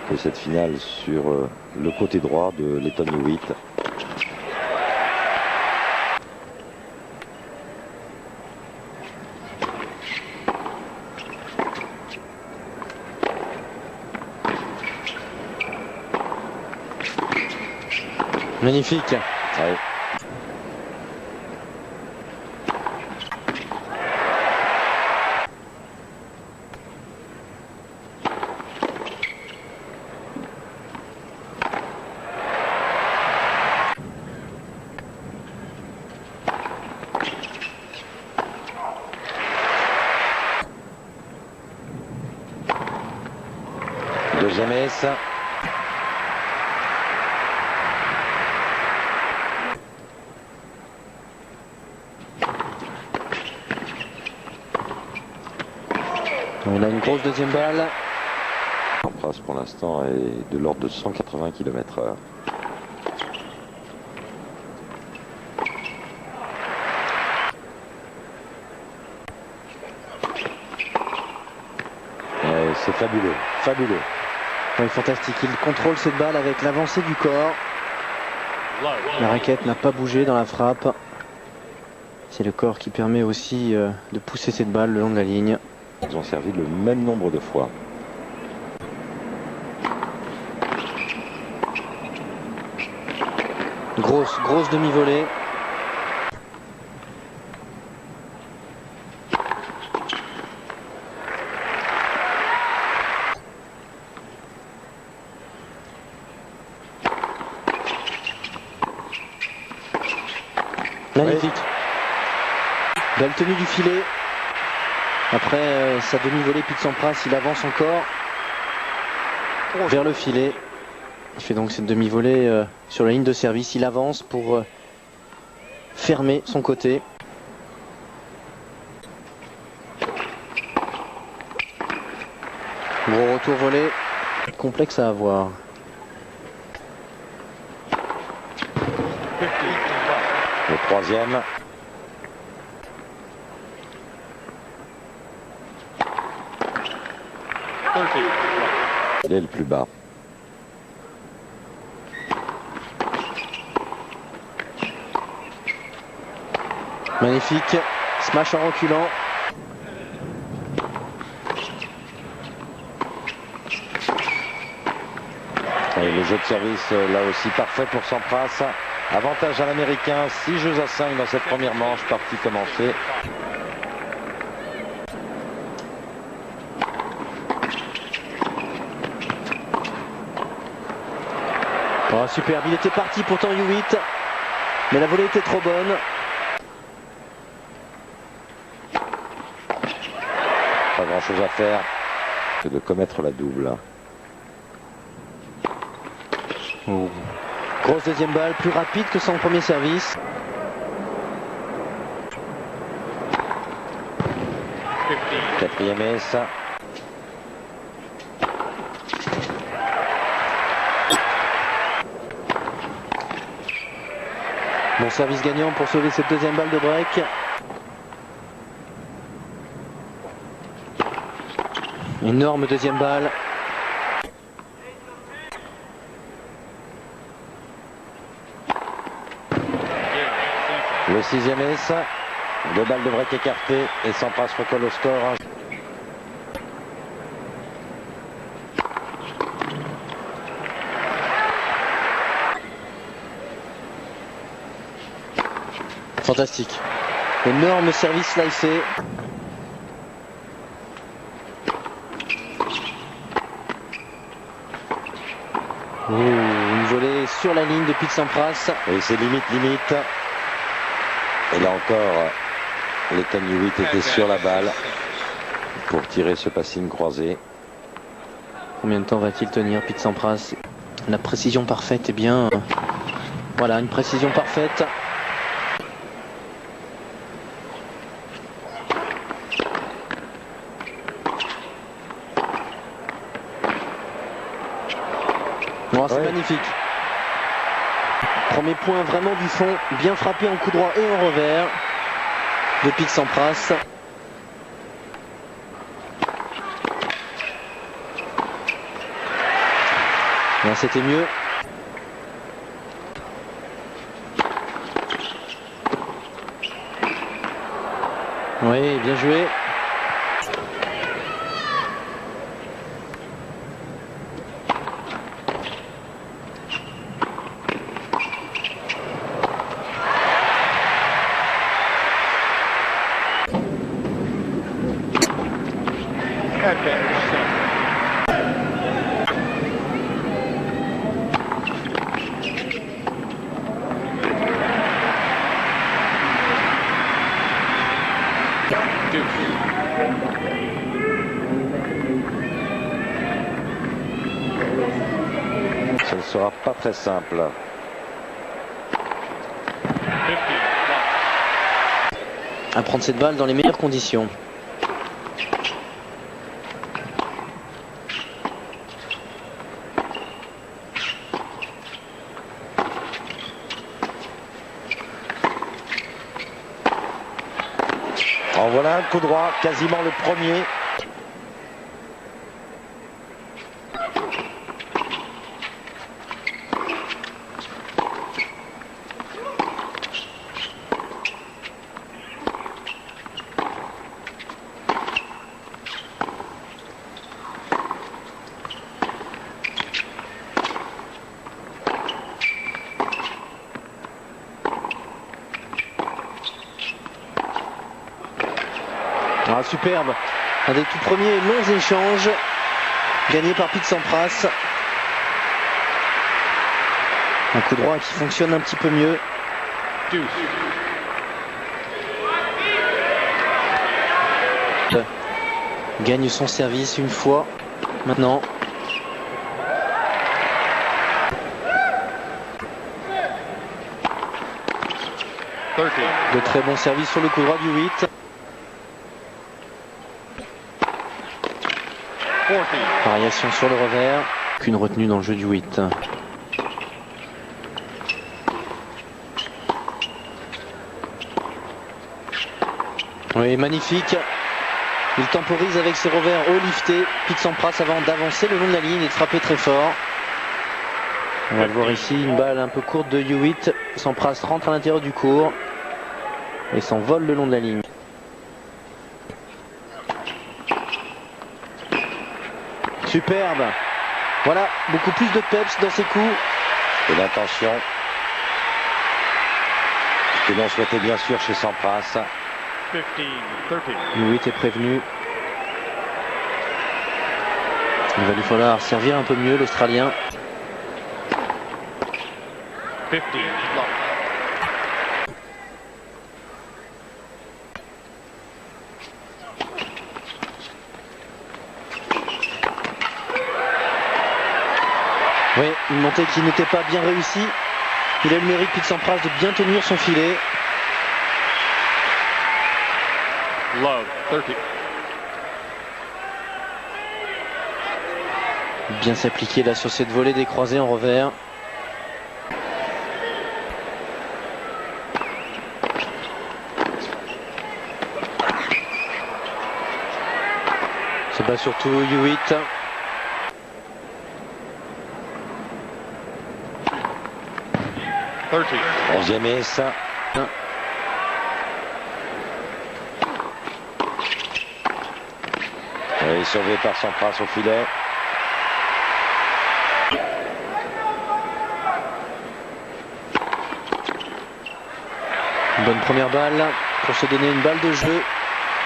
que cette finale sur le côté droit de Lleyton Hewitt. Magnifique. Ouais. Deuxième ace. On a une grosse deuxième balle. Sampras pour l'instant est de l'ordre de 180 km/h. C'est fabuleux, fabuleux. Oui, fantastique. Il contrôle cette balle avec l'avancée du corps. La raquette n'a pas bougé dans la frappe. C'est le corps qui permet aussi de pousser cette balle le long de la ligne. Ils ont servi le même nombre de fois. Grosse demi-volée. Magnifique. Oui. Belle tenue du filet. Après sa demi-volée, Pete Sampras, il avance encore vers le filet. Il fait donc cette demi-volée sur la ligne de service. Il avance pour fermer son côté. Gros retour volé. Complexe à avoir. Le troisième. Il est le plus bas. Magnifique. Smash en reculant. Et le jeu de service là aussi parfait pour Sampras. Avantage à l'américain, 6 jeux à 5 dans cette première manche, partie commencée. Oh, superbe, il était parti pourtant Hewitt, mais la volée était trop bonne. Pas grand chose à faire que de commettre la double. Oh. Grosse deuxième balle, plus rapide que son premier service. Quatrième ace. Bon service gagnant pour sauver cette deuxième balle de break. Énorme deuxième balle. Le sixième ace. 2 balles de break écartées et Sampras recolle au score. Fantastique. Énorme service slicé. Une volée sur la ligne de Pete Sampras. Et c'est limite. Et là encore, Lleyton Hewitt était sur la balle pour tirer ce passing croisé. Combien de temps va-t-il tenir Pete Sampras? La précision parfaite, eh bien, voilà, une précision parfaite. Oh, c'est magnifique. Premier point vraiment du fond, bien frappé en coup droit et en revers de Pete Sampras. Là, c'était mieux. Oui, bien joué. Ce ne sera pas très simple. À prendre cette balle dans les meilleures conditions. En voilà un coup droit, quasiment le premier. Ah, superbe. Un des tout premiers longs échanges gagné par Pete Sampras. Un coup droit qui fonctionne un petit peu mieux. Gagne son service une fois. Maintenant. De très bons services sur le coup droit du 8. Variation sur le revers. Qu'une retenue dans le jeu du 8. Oui, magnifique. Il temporise avec ses revers haut liftés. Pete Sampras avant d'avancer le long de la ligne et de frapper très fort. On va le voir ici, une balle un peu courte de U8. Sampras rentre à l'intérieur du court et s'envole le long de la ligne. Superbe. Voilà, beaucoup plus de peps dans ses coups. Et l'intention que l'on souhaitait bien sûr chez Sampras. 8 est prévenu. Il va lui falloir servir un peu mieux l'Australien. Oui, une montée qui n'était pas bien réussie. Il a le mérite, Pete Sampras, de bien tenir son filet. Love, 30. Bien s'appliquer là sur cette volée des croisés en revers. C'est pas surtout U8. Onzième ace. Et sauvé par Sampras au filet. Une bonne première balle pour se donner une balle de jeu.